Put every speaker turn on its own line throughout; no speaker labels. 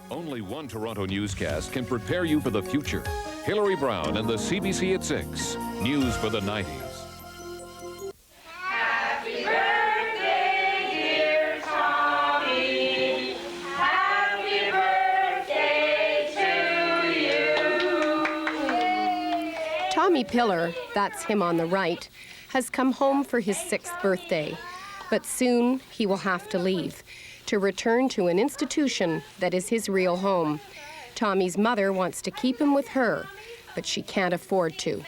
Only one Toronto newscast can prepare you for the future. Hillary Brown and the CBC at 6. News for the 90s.
Happy birthday, dear Tommy. Happy birthday to you.
Tommy Pillar, that's him on the right, has come home for his 6th birthday. But soon he will have to leave to return to an institution that is his real home. Tommy's mother wants to keep him with her, but she can't afford to.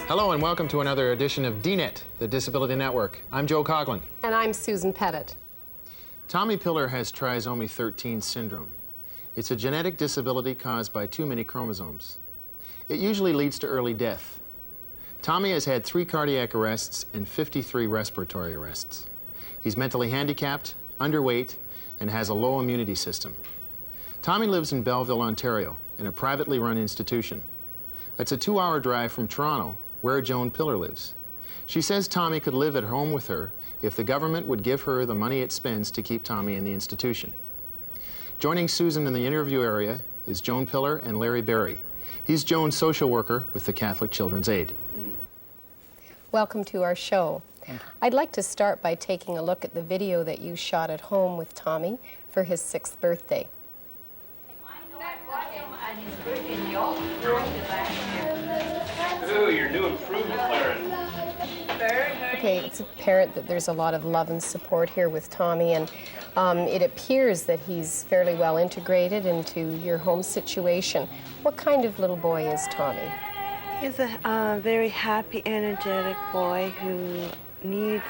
Hello and welcome to another edition of DNet, the Disability Network. I'm Joe Coughlin.
And I'm Susan Pettit.
Tommy Pillar has trisomy 13 syndrome. It's a genetic disability caused by too many chromosomes. It usually leads to early death. Tommy has had 3 cardiac arrests and 53 respiratory arrests. He's mentally handicapped, underweight, and has a low immunity system. Tommy lives in Belleville, Ontario, in a privately run institution. That's a 2-hour drive from Toronto, where Joan Pillar lives. She says Tommy could live at home with her if the government would give her the money it spends to keep Tommy in the institution. Joining Susan in the interview area is Joan Pillar and Larry Berry. He's Joan's social worker with the Catholic Children's Aid.
Welcome to our show. I'd like to start by taking a look at the video that you shot at home with Tommy for his 6th birthday.
Ooh, your new improvement, Clarence.
Okay, it's apparent that there's a lot of love and support here with Tommy, and it appears that he's fairly well integrated into your home situation. What kind of little boy is Tommy?
He's a very happy, energetic boy who needs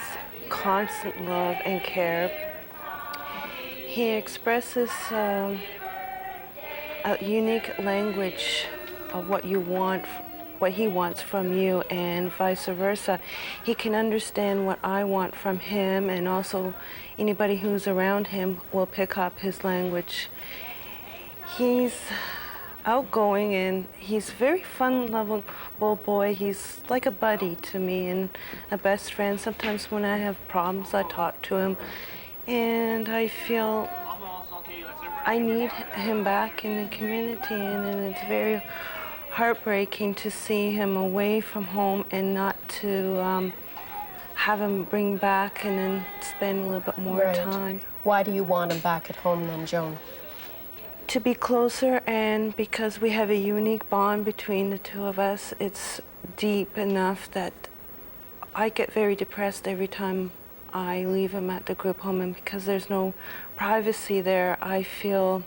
constant love and care. He expresses a unique language of what you want, what he wants from you, and vice versa. He can understand what I want from him, and also anybody who's around him will pick up his language. He's outgoing and he's a very fun, lovable boy. He's like a buddy to me and a best friend. Sometimes when I have problems, I talk to him, and I feel I need him back in the community, and it's very heartbreaking to see him away from home and not to have him bring back and then spend a little bit more time.
Why do you want him back at home then, Joan?
To be closer, and because we have a unique bond between the two of us. It's deep enough that I get very depressed every time I leave him at the group home, and because there's no privacy there, I feel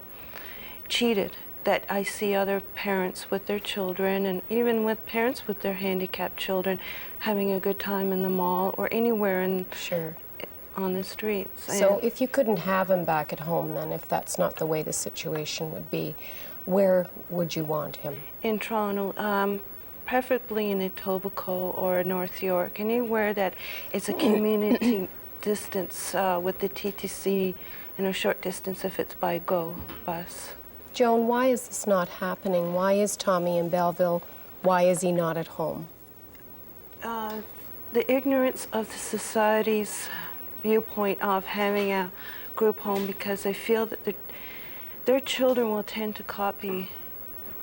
cheated. That I see other parents with their children, and even with parents with their handicapped children, having a good time in the mall or anywhere on the streets.
So if you couldn't have him back at home then, if that's not the way the situation would be, where would you want him?
In Toronto, preferably in Etobicoke or North York, anywhere that is a community distance with the TTC, a short distance if it's by GO bus.
Joan, why is this not happening? Why is Tommy in Belleville? Why is he not at home?
The ignorance of the society's viewpoint of having a group home, because they feel that their children will tend to copy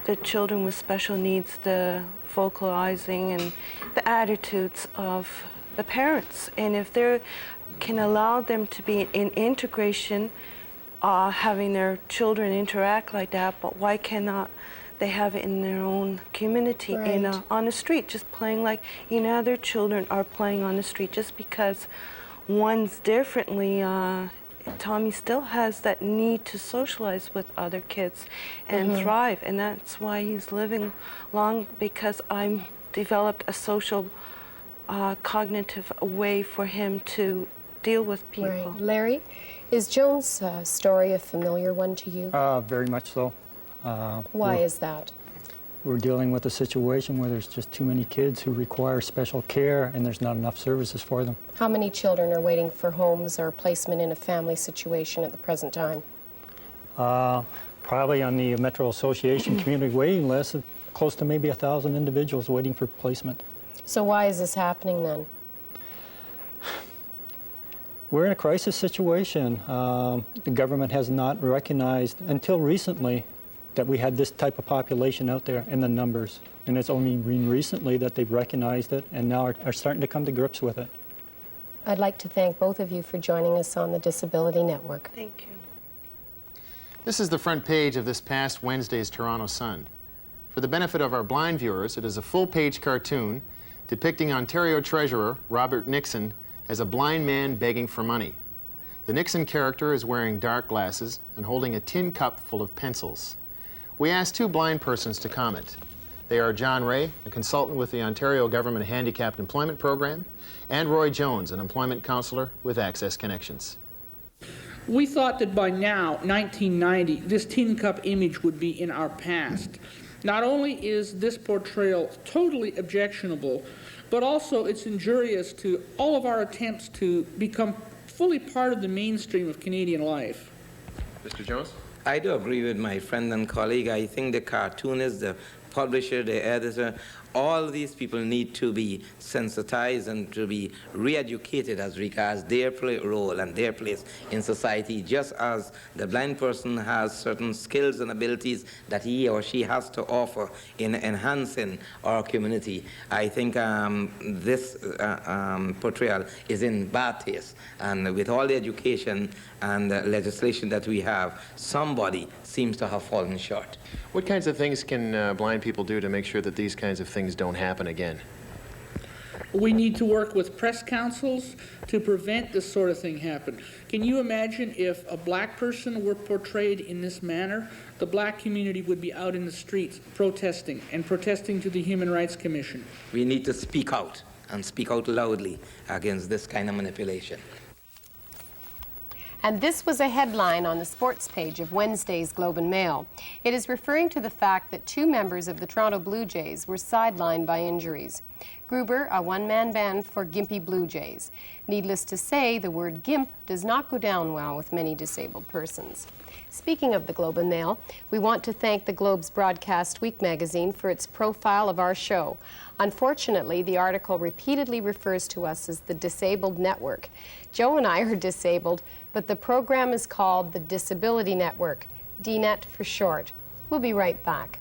the children with special needs, the vocalizing and the attitudes of the parents. And if they can allow them to be in integration, having their children interact like that, but why cannot they have it in their own community, on the street, just playing like other children are playing on the street? Just because one's differently, Tommy still has that need to socialize with other kids and thrive, and that's why he's living long, because I'm developed a social, cognitive way for him to deal with people.
Right. Larry, is Joan's story a familiar one to you?
Very much so.
Why is that?
We're dealing with a situation where there's just too many kids who require special care, and there's not enough services for them.
How many children are waiting for homes or placement in a family situation at the present time?
Probably on the Metro Association community waiting list, close to maybe 1,000 individuals waiting for placement.
So why is this happening then?
We're in a crisis situation. The government has not recognized until recently that we had this type of population out there in the numbers. And it's only been recently that they've recognized it and now are starting to come to grips with it.
I'd like to thank both of you for joining us on the Disability Network.
Thank you.
This is the front page of this past Wednesday's Toronto Sun. For the benefit of our blind viewers, it is a full-page cartoon depicting Ontario Treasurer Robert Nixon as a blind man begging for money. The Nixon character is wearing dark glasses and holding a tin cup full of pencils. We asked two blind persons to comment. They are John Ray, a consultant with the Ontario Government Handicapped Employment Program, and Roy Jones, an employment counselor with Access Connections.
We thought that by now, 1990, this tin cup image would be in our past. Not only is this portrayal totally objectionable, but also it's injurious to all of our attempts to become fully part of the mainstream of Canadian life.
Mr. Jones?
I do agree with my friend and colleague. I think the cartoonist, the publisher, the editor, all these people need to be sensitized and to be re-educated as regards their role and their place in society, just as the blind person has certain skills and abilities that he or she has to offer in enhancing our community. I think this portrayal is in bad taste, and with all the education and legislation that we have, somebody seems to have fallen short.
What kinds of things can blind people do to make sure that these kinds of things don't happen again?
We need to work with press councils to prevent this sort of thing happen. Can you imagine if a black person were portrayed in this manner? The black community would be out in the streets protesting and protesting to the Human Rights Commission.
We need to speak out and speak out loudly against this kind of manipulation.
And this was a headline on the sports page of Wednesday's Globe and Mail. It is referring to the fact that two members of the Toronto Blue Jays were sidelined by injuries. Gruber, a one-man band for Gimpy Blue Jays. Needless to say, the word gimp does not go down well with many disabled persons. Speaking of the Globe and Mail, we want to thank the Globe's Broadcast Week magazine for its profile of our show. Unfortunately, the article repeatedly refers to us as the Disabled Network. Joe and I are disabled, but the program is called the Disability Network, DNET for short. We'll be right back.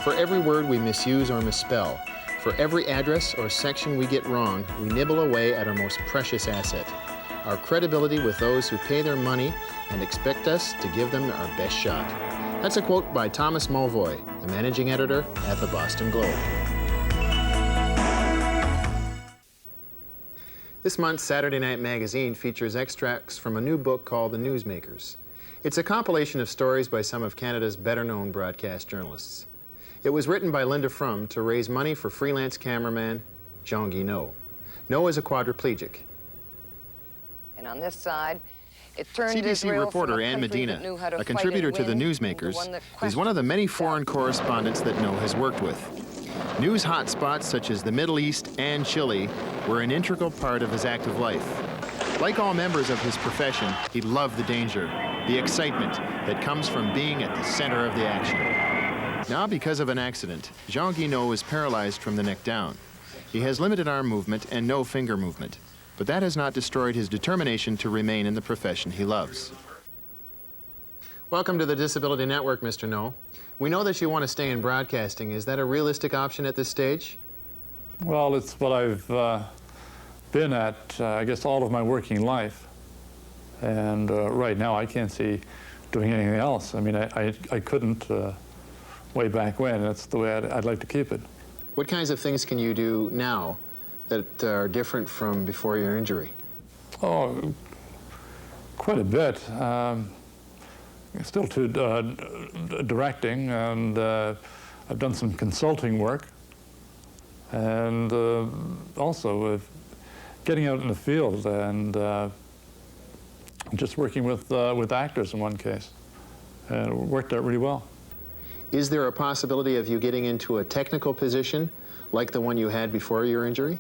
For every word we misuse or misspell, for every address or section we get wrong, we nibble away at our most precious asset, our credibility with those who pay their money and expect us to give them our best shot. That's a quote by Thomas Mulvoy, the managing editor at the Boston Globe. This month's Saturday Night Magazine features extracts from a new book called The Newsmakers. It's a compilation of stories by some of Canada's better-known broadcast journalists. It was written by Linda Frum to raise money for freelance cameraman Jean-GuyNault. Nault is a quadriplegic.
And on this side, it turned
CBC
Israel
reporter Ann Medina, a contributor to The Newsmakers, is one of the many foreign correspondents that Nault has worked with. News hotspots such as the Middle East and Chile were an integral part of his active life. Like all members of his profession, he loved the danger, the excitement that comes from being at the center of the action. Now, because of an accident, Jean-GuyNault is paralyzed from the neck down. He has limited arm movement and no finger movement, but that has not destroyed his determination to remain in the profession he loves. Welcome to the Disability Network, Mr. Nault. We know that you want to stay in broadcasting. Is that a realistic option at this stage?
Well, it's what I've been at, I guess, all of my working life. And right now, I can't see doing anything else. I mean, I couldn't way back when. That's the way I'd like to keep it.
What kinds of things can you do now that are different from before your injury?
Oh, quite a bit. Still to directing, and I've done some consulting work, and also getting out in the field and just working with actors in one case, and it worked out really well.
Is there a possibility of you getting into a technical position like the one you had before your injury?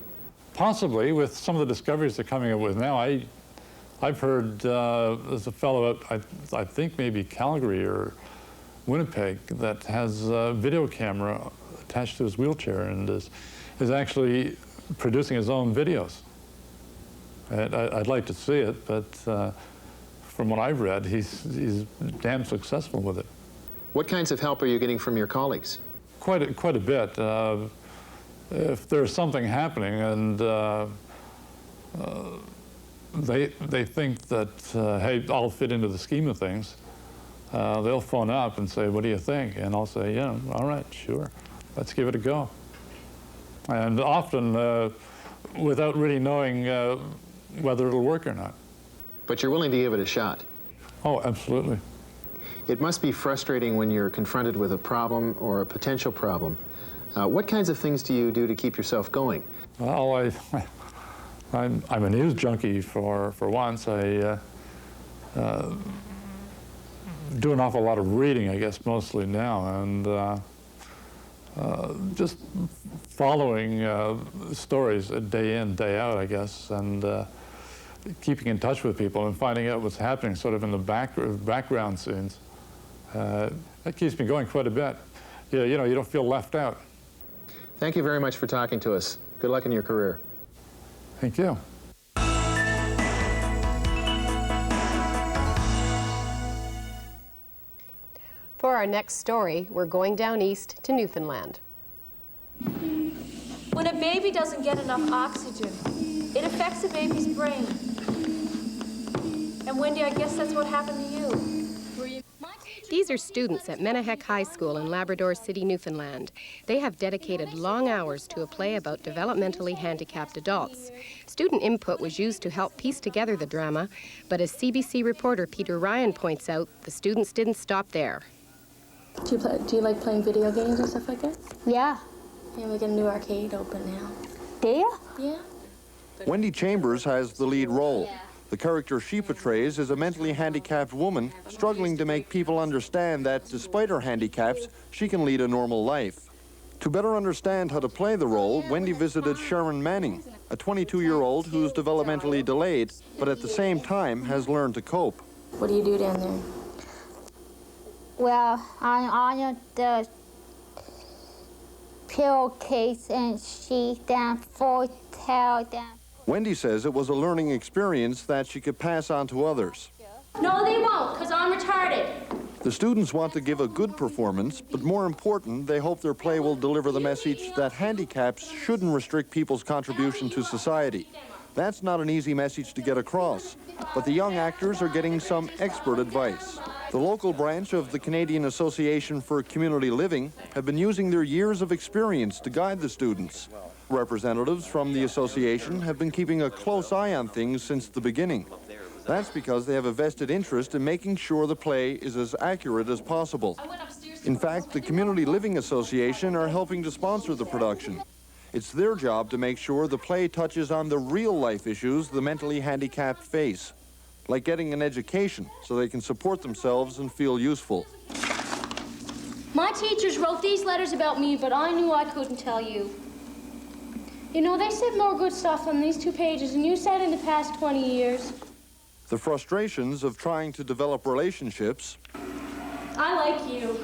Possibly, with some of the discoveries they're coming up with now. I've heard there's a fellow, I think maybe Calgary or Winnipeg that has a video camera attached to his wheelchair and is actually producing his own videos. I'd like to see it, but from what I've read, he's damn successful with it. What kinds of help are you getting from your colleagues? Quite a bit. If there's something happening and they think that, hey, I'll fit into the scheme of things, they'll phone up and say, what do you think? And I'll say, yeah, all right, sure, let's give it a go. And often, without really knowing whether it'll work or not. But you're willing to give it a shot? Oh, absolutely. It must be frustrating when you're confronted with a problem or a potential problem. What kinds of things do you do to keep yourself going? Well, I'm a news junkie for once. I do an awful lot of reading, I guess, mostly now, and just following stories day in, day out, I guess, and keeping in touch with people and finding out what's happening sort of in the background scenes. That keeps me going quite a bit. Yeah, you know, you don't feel left out. Thank you very much for talking to us. Good luck in your career. Thank you.
For our next story, we're going down east to Newfoundland.
When a baby doesn't get enough oxygen, it affects the baby's brain. And Wendy, I guess that's what happened to you.
These are students at Menahek High School in Labrador City, Newfoundland. They have dedicated long hours to a play about developmentally handicapped adults. Student input was used to help piece together the drama, but as CBC reporter Peter Ryan points out, the students didn't stop there.
Do you like playing video games and stuff like that?
Yeah.
Yeah, we got a new arcade open now.
Do you?
Yeah.
Wendy Chambers has the lead role. The character she portrays is a mentally handicapped woman struggling to make people understand that despite her handicaps, she can lead a normal life. To better understand how to play the role, Wendy visited Sharon Manning, a 22-year-old who's developmentally delayed, but at the same time has learned to cope.
What do you do down there?
Well, I'm on the pillowcase and she then foretell them.
Wendy says it was a learning experience that she could pass on to others.
No, they won't, because I'm retarded.
The students want to give a good performance, but more important, they hope their play will deliver the message that handicaps shouldn't restrict people's contribution to society. That's not an easy message to get across, but the young actors are getting some expert advice. The local branch of the Canadian Association for Community Living have been using their years of experience to guide the students. Representatives from the association have been keeping a close eye on things since the beginning. That's because they have a vested interest in making sure the play is as accurate as possible. In fact, the Community Living Association are helping to sponsor the production. It's their job to make sure the play touches on the real-life issues the mentally handicapped face, like getting an education so they can support themselves and feel useful.
My teachers wrote these letters about me, but I knew I couldn't tell you. You know, they said more good stuff on these 2 pages than you said in the past 20 years.
The frustrations of trying to develop relationships.
I like you.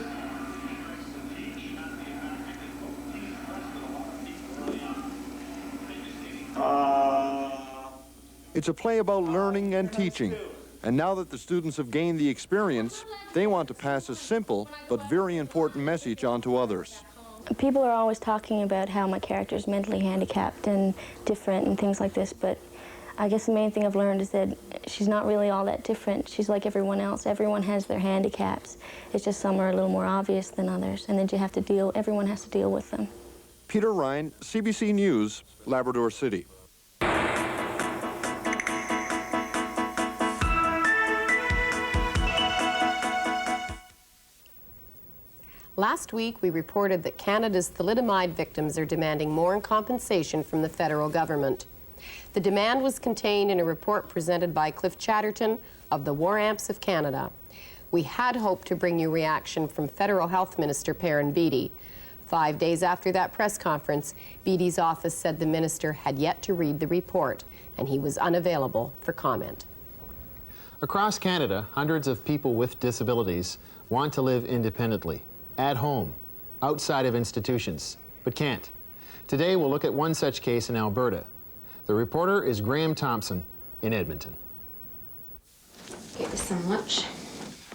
It's a play about learning and teaching. And now that the students have gained the experience, they want to pass a simple but very important message on to others.
People are always talking about how my character is mentally handicapped and different and things like this, but I guess the main thing I've learned is that she's not really all that different. She's like everyone else. Everyone has their handicaps. It's just some are a little more obvious than others, and then everyone has to deal with them.
Peter Ryan, CBC News, Labrador City.
Last week, we reported that Canada's thalidomide victims are demanding more in compensation from the federal government. The demand was contained in a report presented by Cliff Chatterton of the War Amps of Canada. We had hoped to bring you reaction from Federal Health Minister Perrin Beatty. 5 days after that press conference, Beatty's office said the minister had yet to read the report, and he was unavailable for comment.
Across Canada, hundreds of people with disabilities want to live independently, at home, outside of institutions, but can't. Today we'll look at one such case in Alberta. The reporter is Graham Thompson in Edmonton.
Get you some lunch.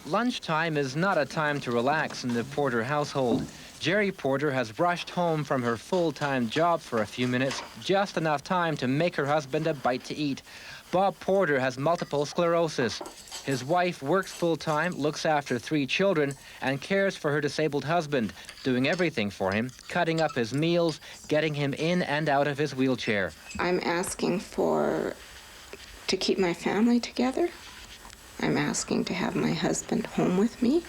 Lunchtime is not a time to relax in the Porter household. Jerry Porter has rushed home from her full-time job for a few minutes, just enough time to make her husband a bite to eat. Bob Porter has multiple sclerosis. His wife works full-time, looks after 3 children, and cares for her disabled husband, doing everything for him, cutting up his meals, getting him in and out of his wheelchair.
I'm asking to keep my family together. I'm asking to have my husband home with me.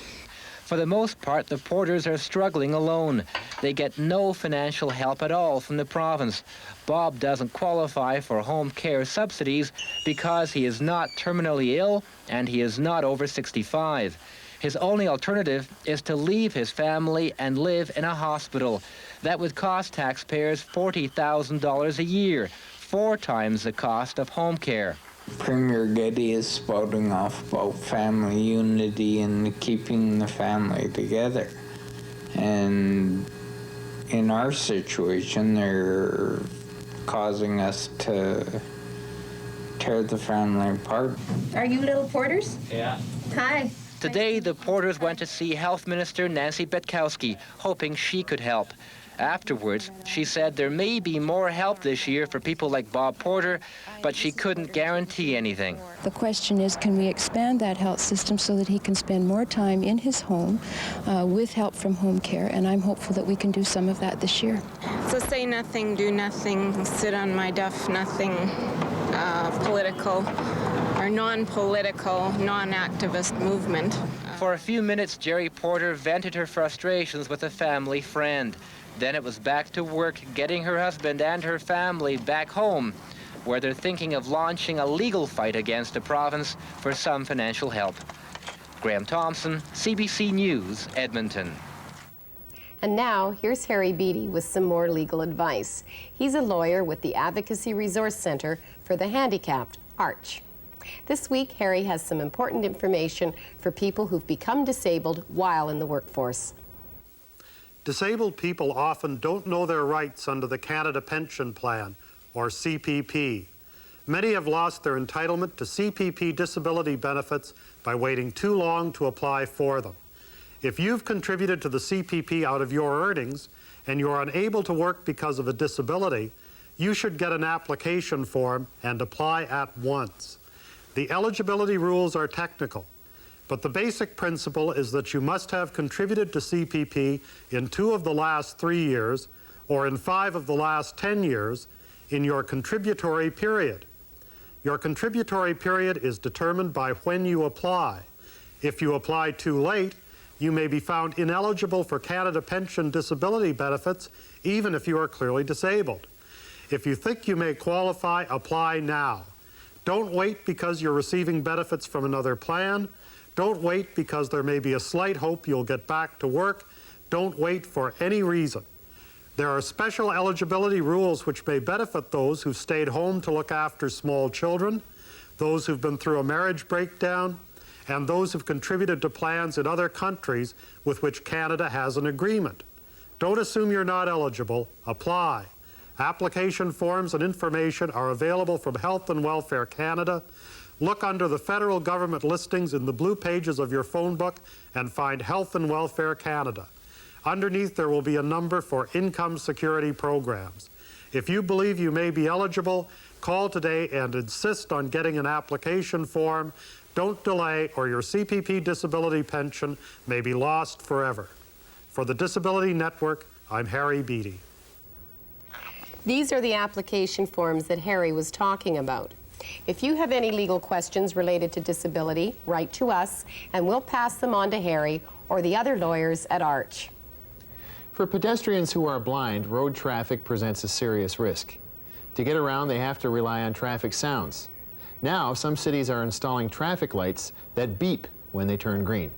For the most part, the Porters are struggling alone. They get no financial help at all from the province. Bob doesn't qualify for home care subsidies because he is not terminally ill and he is not over 65. His only alternative is to leave his family and live in a hospital. That would cost taxpayers $40,000 a year, 4 times the cost of home care.
Premier Getty is spouting off about family unity and keeping the family together. And in our situation, they're causing us to tear the family apart.
Are you little Porters?
Yeah.
Hi.
Today, the Porters went to see Health Minister Nancy Betkowski, hoping she could help. Afterwards, she said there may be more help this year for people like Bob Porter, but she couldn't guarantee anything.
The question is, can we expand that health system so that he can spend more time in his home with help from home care, and I'm hopeful that we can do some of that this year.
So say nothing, do nothing, sit on my duff, nothing political or non-political, non-activist movement.
For a few minutes, Jerry Porter vented her frustrations with a family friend. Then it was back to work, getting her husband and her family back home, where they're thinking of launching a legal fight against the province for some financial help. Graham Thompson, CBC News, Edmonton.
And now, here's Harry Beattie with some more legal advice. He's a lawyer with the Advocacy Resource Center for the Handicapped, ARCH. This week, Harry has some important information for people who've become disabled while in the workforce.
Disabled people often don't know their rights under the Canada Pension Plan, or CPP. Many have lost their entitlement to CPP disability benefits by waiting too long to apply for them. If you've contributed to the CPP out of your earnings and you're unable to work because of a disability, you should get an application form and apply at once. The eligibility rules are technical, but the basic principle is that you must have contributed to CPP in 2 of the last 3 years or in 5 of the last 10 years in your contributory period. Your contributory period is determined by when you apply. If you apply too late, you may be found ineligible for Canada Pension disability benefits, even if you are clearly disabled. If you think you may qualify, apply now. Don't wait because you're receiving benefits from another plan. Don't wait because there may be a slight hope you'll get back to work. Don't wait for any reason. There are special eligibility rules which may benefit those who've stayed home to look after small children, those who've been through a marriage breakdown, and those who've contributed to plans in other countries with which Canada has an agreement. Don't assume you're not eligible. Apply. Application forms and information are available from Health and Welfare Canada. Look under the federal government listings in the blue pages of your phone book and find Health and Welfare Canada. Underneath there will be a number for income security programs. If you believe you may be eligible, call today and insist on getting an application form. Don't delay or your CPP disability pension may be lost forever. For the Disability Network, I'm Harry Beattie.
These are the application forms that Harry was talking about. If you have any legal questions related to disability, write to us and we'll pass them on to Harry or the other lawyers at ARCH.
For pedestrians who are blind, road traffic presents a serious risk. To get around, they have to rely on traffic sounds. Now, some cities are installing traffic lights that beep when they turn green.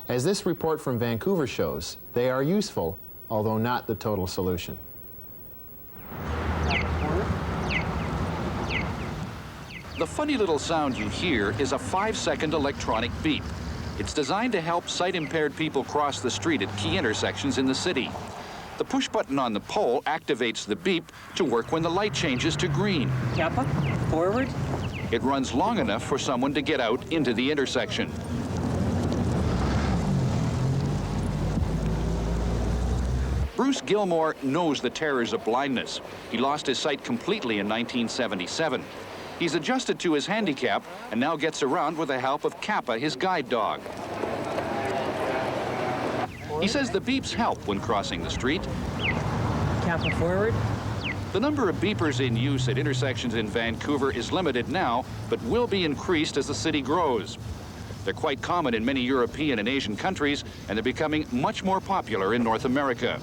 As this report from Vancouver shows, they are useful, although not the total solution.
The funny little sound you hear is a 5-second electronic beep.
It's designed to help sight-impaired people cross the street at key intersections in the city. The push button on the pole activates the beep to work when the light changes to green.
Kappa, forward.
It runs long enough for someone to get out into the intersection. Bruce Gilmore knows the terrors of blindness. He lost his sight completely in 1977. He's adjusted to his handicap and now gets around with the help of Kappa, his guide dog. He says the beeps help when crossing the street.
Kappa, forward.
The number of beepers in use at intersections in Vancouver is limited now, but will be increased as the city grows. They're quite common in many European and Asian countries, and they're becoming much more popular in North America.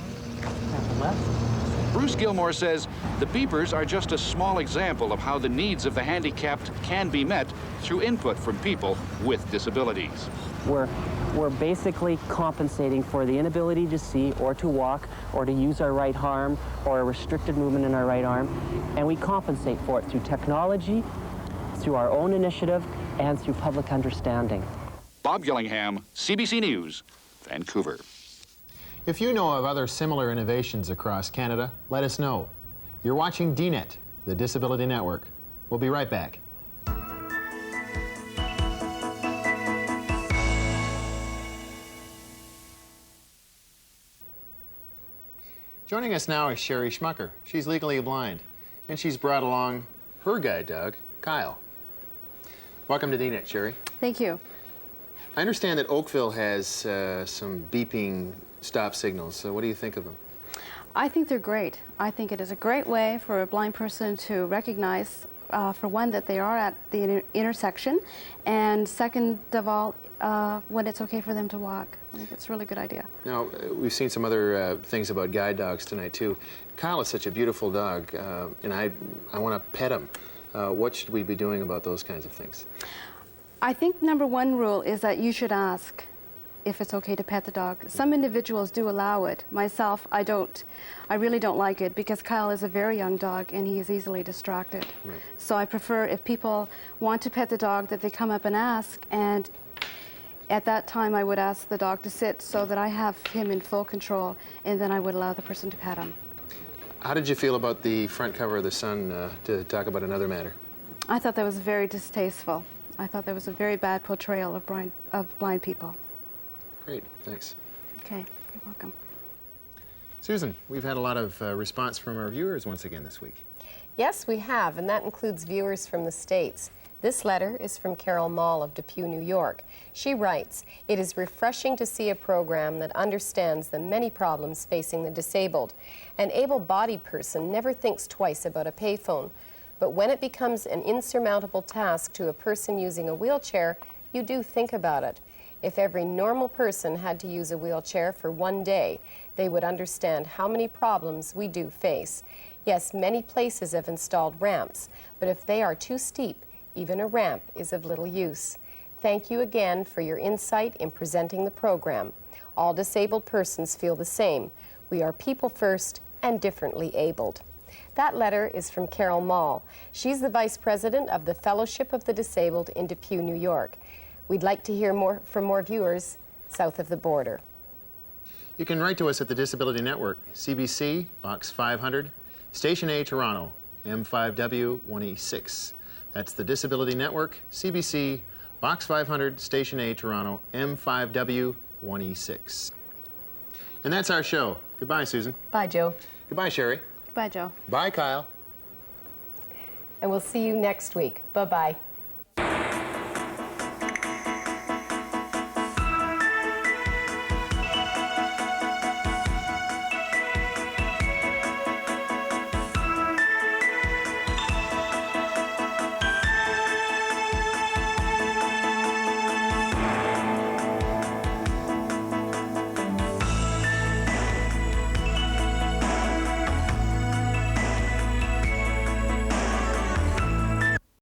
Bruce Gilmore says the beepers are just a small example of how the needs of the handicapped can be met through input from people with disabilities.
We're basically compensating for the inability to see or to walk or to use our right arm or a restricted movement in our right arm, and we compensate for it through technology, through our own initiative, and through public understanding.
Bob Gillingham, CBC News, Vancouver.
If you know of other similar innovations across Canada, let us know. You're watching DNet, the Disability Network. We'll be right back. Joining us now is Sherry Schmucker. She's legally blind, and she's brought along her guide dog, Kyle. Welcome to DNet, Sherry.
Thank you.
I understand that Oakville has some beeping stop signals. So what do you think of them?
I think they're great. I think it is a great way for a blind person to recognize, for one, that they are at the intersection, and second of all, when it's okay for them to walk. I think it's a really good idea.
Now, we've seen some other things about guide dogs tonight, too. Kyle is such a beautiful dog, and I want to pet him. What should we be doing about those kinds of things?
I think number one rule is that you should ask if it's okay to pet the dog. Some individuals do allow it. Myself, I don't. I really don't like it because Kyle is a very young dog and he is easily distracted. Right. So I prefer if people want to pet the dog that they come up and ask, and at that time I would ask the dog to sit so that I have him in full control, and then I would allow the person to pet him.
How did you feel about the front cover of the Sun, to talk about another matter?
I thought that was very distasteful. I thought that was a very bad portrayal of blind people.
Great, thanks.
Okay, you're welcome.
Susan, we've had a lot of response from our viewers once again this week.
Yes, we have, and that includes viewers from the States. This letter is from Carol Mall of Depew, New York. She writes, "It is refreshing to see a program that understands the many problems facing the disabled. An able-bodied person never thinks twice about a payphone, but when it becomes an insurmountable task to a person using a wheelchair, you do think about it. If every normal person had to use a wheelchair for one day, they would understand how many problems we do face. Yes, many places have installed ramps, but if they are too steep, even a ramp is of little use. Thank you again for your insight in presenting the program. All disabled persons feel the same. We are people first and differently abled." That letter is from Carol Mall. She's the Vice President of the Fellowship of the Disabled in Depew, New York. We'd like to hear more from more viewers south of the border.
You can write to us at the Disability Network, CBC, Box 500, Station A, Toronto, M5W 1E6. That's the Disability Network, CBC, Box 500, Station A, Toronto, M5W 1E6. And that's our show. Goodbye, Susan.
Bye, Joe.
Goodbye, Sherry.
Goodbye, Joe.
Bye, Kyle.
And we'll see you next week. Bye-bye.